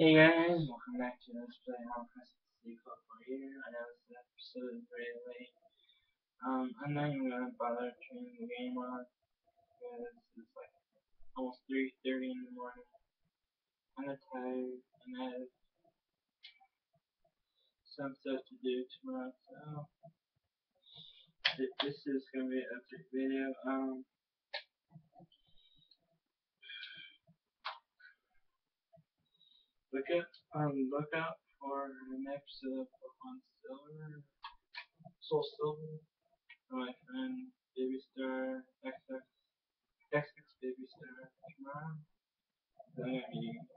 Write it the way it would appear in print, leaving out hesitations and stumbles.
Hey guys, welcome back to Let's Play Final Fantasy Club for here. I know this episode is very late. I'm not even gonna bother turning the game on because it's like almost 3:30 in the morning. I'm tired and I have some stuff to do tomorrow, so this is gonna be an update video. Look out for an episode of Pokemon Silver, Soul Silver, from my friend Baby Star XX Baby Star tomorrow. Then I'm eating